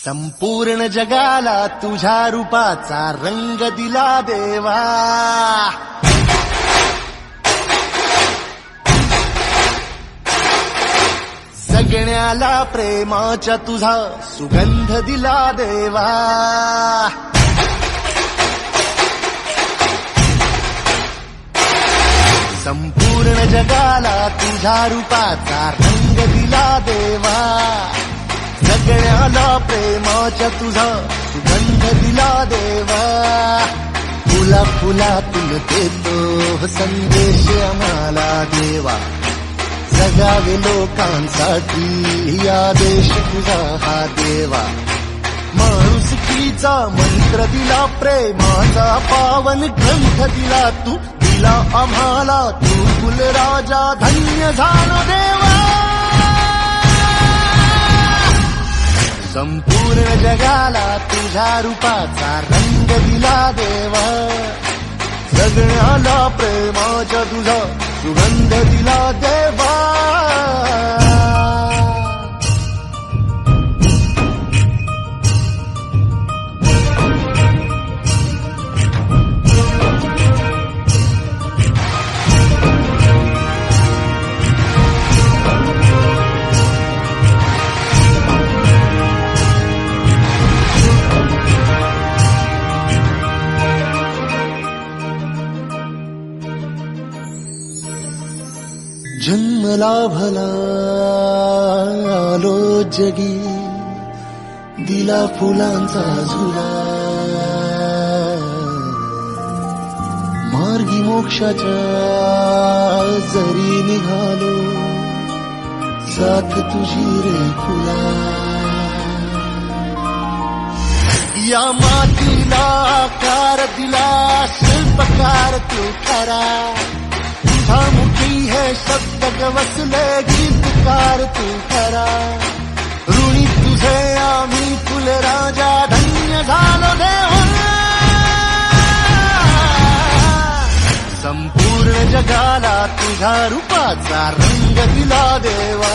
संपूर्ण जगाला तुझ्या रूपाचा रंग दिला देवा. जगण्याला प्रेमाच्या तुझा सुगंध दिला देवा. संपूर्ण जगाला तुझ्या रूपाचा रंग दिला देवा. जगण्याला प्रेमाच्या तुझा सुगंध दिला देवा. फुला फुलातून देतो संदेश आम्हाला देवा. जगावे लोकांसाठी आदेश तुझा हा देवा. माणुसकीचा मंत्र दिला, प्रेमाचा पावन ग्रंथ दिला तू. दिला आम्हाला तू कुलराजा, धन्य झालो देवा. संपूर्ण जगाला तुझ्या रूपाचा रंग दिला देवा. जगण्याला प्रेमाच्या तुझा सुगंध दिला देवा. जन्मला भला आलो जगी, दिला फुलांचा झुला. मार्गी मोक्षाच्या जरी निघालो, साथ तुझी रे फुला. या मातीला आकार दिला, शिल्पकार तू खरा. मुखी है शब्द गवसले, गीतकार तू खरा. ऋणी तुझे आम्ही फुलराजा, धन्य झालो देवा. संपूर्ण जगाला तुझ्या रूपाचा रंग दिला देवा.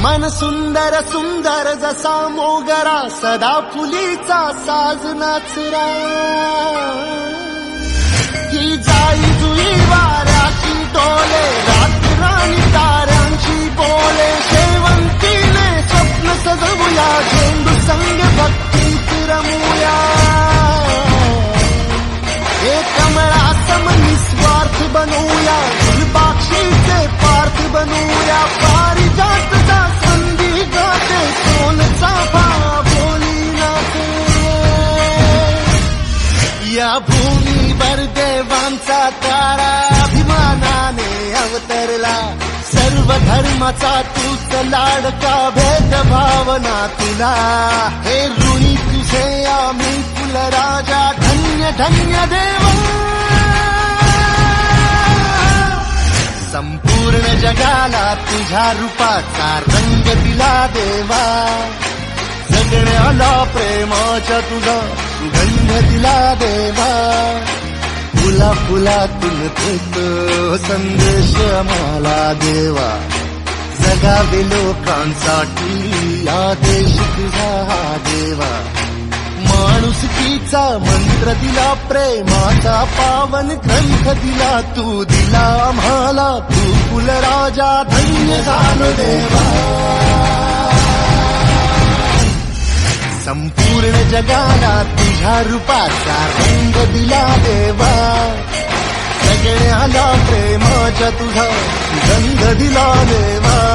मन सुंदर सुंदर जसा मोगरा, सदा फुलीचा साज नाचरा. ही जाई जुई वाऱ्याची डोले, रात्री ताऱ्यांची बोले. शेवंतीने स्वप्न सजवूया, झेंडू संग भक्तीत रमूया. हे कमळा सम निस्वार्थ बनूया, फुलपाक्षीचे पार्थ बनूया. पारिजातचा संधी गाते, सोनचा बोली नाते. या भूमीवर देवांचा तारा अभिमानाने अवतरला. सर्व धर्माचा तूच लाडका, भेदभावना तुला. हे ऋणी तुझे आम्ही फुलराजा, धन्य धन्य देवा. संपूर्ण जगाला तुझ्या रूपाचा रंग दिला देवा. जगण्याला प्रेमाच्या तुझा सुगंध दिला देवा. फुला फुलातून देतो संदेश आम्हाला देवा. जगावे लोकांसाठी आदेश तुझा हा देवा. माणुसकीचा मंत्र दिला, प्रेमाचा पावन ग्रंथ दिला तू. दिला आम्हाला तू कुलराजा, धन्य झालो देवा. संपूर्ण जगाला तुझ्या रूपाचा रंग दिला देवा. जगण्याला प्रेमाच्या तुझा सुगंध दिला देवा.